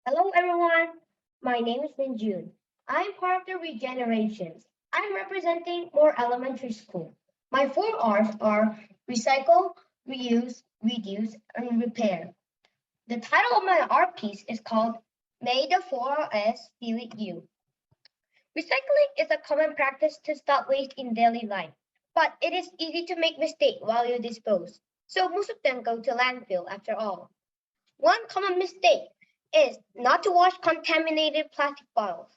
Hello, everyone. My name is Minjoon. I'm part of the Regenerations. I'm representing Moore Elementary School. My four R's are recycle, reuse, reduce, and repair. The title of my art piece is called May the 4Rs Be With You. Recycling is a common practice to stop waste in daily life, but it is easy to make mistakes while you dispose. So most of them go to landfill after all. One common mistake is not to wash contaminated plastic bottles.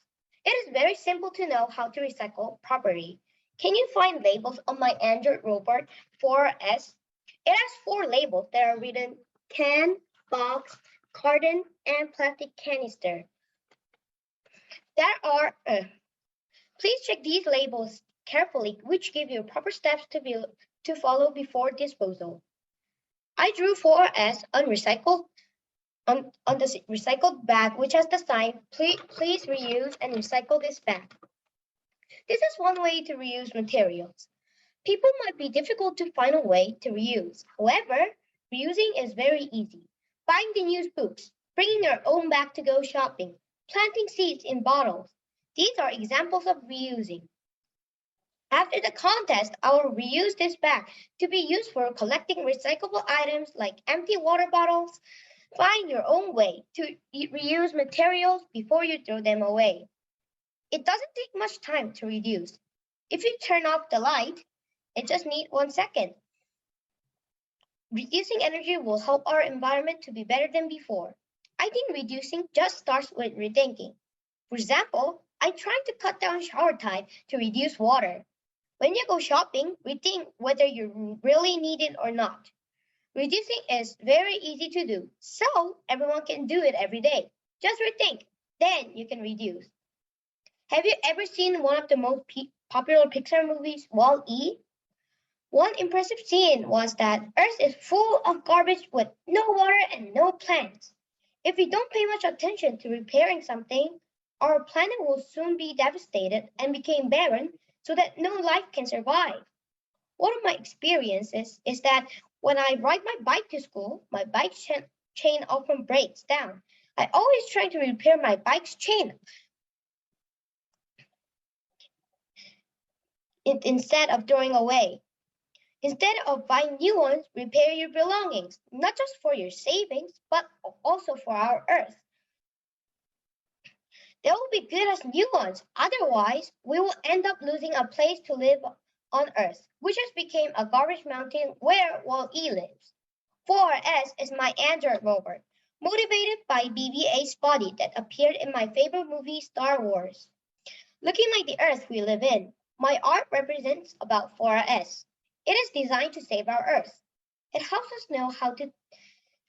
It is very simple to know how to recycle properly. Can you find labels on my Android robot 4S? It has four labels that are written can, box, carton, and plastic canister. There are, please check these labels carefully, which give you proper steps to follow before disposal. I drew 4S on on the recycled bag, which has the sign, please reuse and recycle this bag. This is one way to reuse materials. People might be difficult to find a way to reuse. However, reusing is very easy. Buying the used books, bringing your own bag to go shopping, planting seeds in bottles. These are examples of reusing. After the contest, I will reuse this bag to be used for collecting recyclable items like empty water bottles. Find your own way to reuse materials before you throw them away. It doesn't take much time to reduce. If you turn off the light, it just needs 1 second. Reducing energy will help our environment to be better than before. I think reducing just starts with rethinking. For example, I try to cut down shower time to reduce water. When you go shopping, rethink whether you really need it or not. Reducing is very easy to do, so everyone can do it every day. Just rethink, then you can reduce. Have you ever seen one of the most popular Pixar movies, Wall-E? One impressive scene was that Earth is full of garbage with no water and no plants. If we don't pay much attention to repairing something, our planet will soon be devastated and become barren so that no life can survive. One of my experiences is that when I ride my bike to school, my bike chain often breaks down. I always try to repair my bike's chain instead of throwing away. Instead of buying new ones, repair your belongings, not just for your savings, but also for our earth. They will be good as new ones. Otherwise, we will end up losing a place to live on Earth, which has become a garbage mountain where Wall-E lives. 4S is my Android rover, motivated by BB-8's body that appeared in my favorite movie, Star Wars. Looking like the Earth we live in, my art represents about 4S. It is designed to save our Earth. It helps us know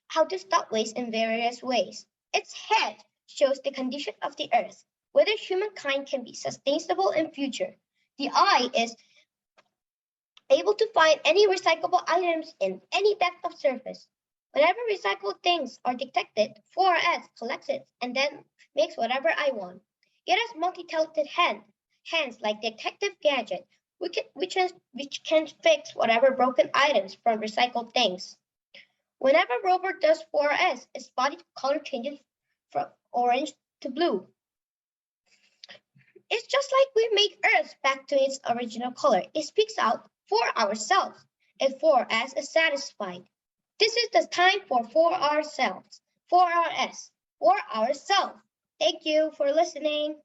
how to stop waste in various ways. Its head shows the condition of the earth, whether humankind can be sustainable in future. The eye is able to find any recyclable items in any depth of surface. Whenever recycled things are detected, 4S collects it and then makes whatever I want. It has multi-talented hands like Detective Gadget, which can fix whatever broken items from recycled things. Whenever Robert does 4S, its body color changes from orange to blue. It's just like we make Earth back to its original color. It speaks out for ourselves. And 4S is satisfied. This is the time for ourselves, for our S, for ourselves. Thank you for listening.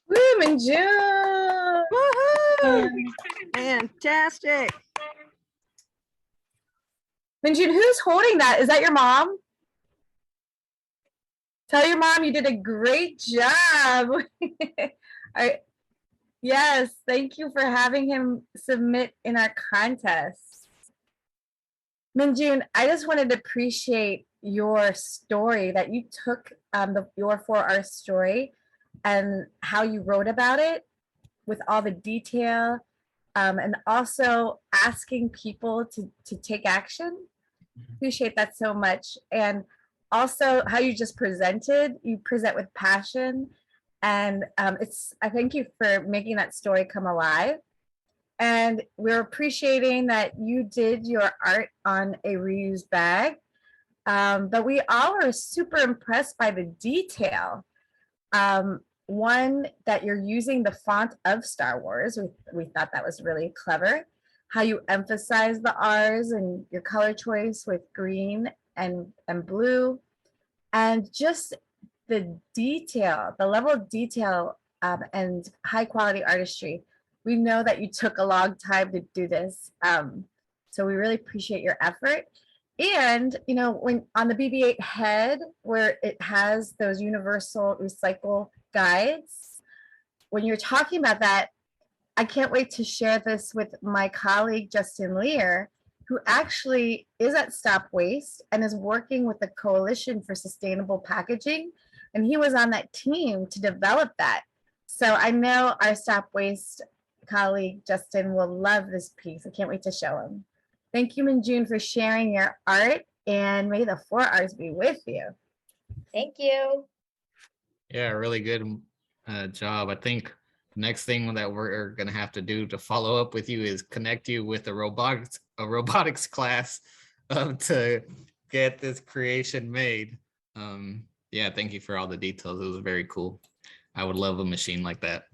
Woo, Minjoon! Woohoo! Fantastic. Minjoon, who's holding that? Is that your mom? Tell your mom you did a great job. Yes, thank you for having him submit in our contest. Minjoon, I just wanted to appreciate your story that you took your 4R story and how you wrote about it with all the detail and also asking people to take action. Appreciate that so much. And also how you just presented. You present with passion. And I thank you for making that story come alive. And we're appreciating that you did your art on a reused bag. But we all are super impressed by the detail. One, that you're using the font of Star Wars. We thought that was really clever. How you emphasize the R's and your color choice with green and blue. And just the detail, the level of detail and high quality artistry. We know that you took a long time to do this. So we really appreciate your effort. And, you know, when on the BB-8 head, where it has those universal recycle guides, when you're talking about that, I can't wait to share this with my colleague, Justin Lear, who actually is at Stop Waste and is working with the Coalition for Sustainable Packaging. And he was on that team to develop that. So I know our Stop Waste colleague, Justin, will love this piece. I can't wait to show him. Thank you, Minjoon, for sharing your art, and may the 4 R's be with you. Thank you. Yeah, really good job. I think the next thing that we're gonna have to do to follow up with you is connect you with a robotics class to get this creation made. Yeah, thank you for all the details. It was very cool. I would love a machine like that.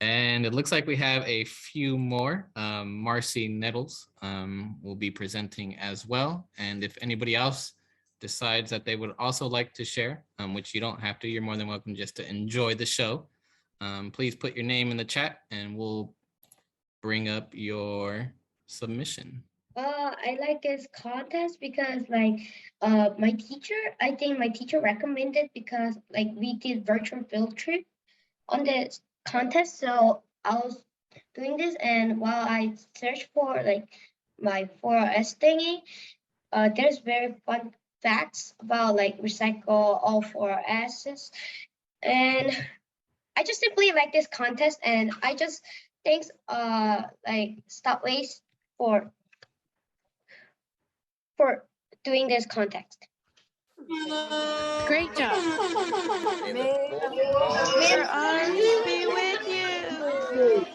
And it looks like we have a few more. Marcy Nettles will be presenting as well. And if anybody else decides that they would also like to share, which you don't have to, you're more than welcome just to enjoy the show. Please put your name in the chat and we'll bring up your submission. I like this contest because like my teacher, I think my teacher recommended because like we did virtual field trip on this contest. So I was doing this, and while I searched for like my 4S thingy, there's very fun facts about like recycle all 4S's. And I just simply like this contest, and I just thanks like Stop Waste for doing this contest. Great job. May the 4 R's be with you.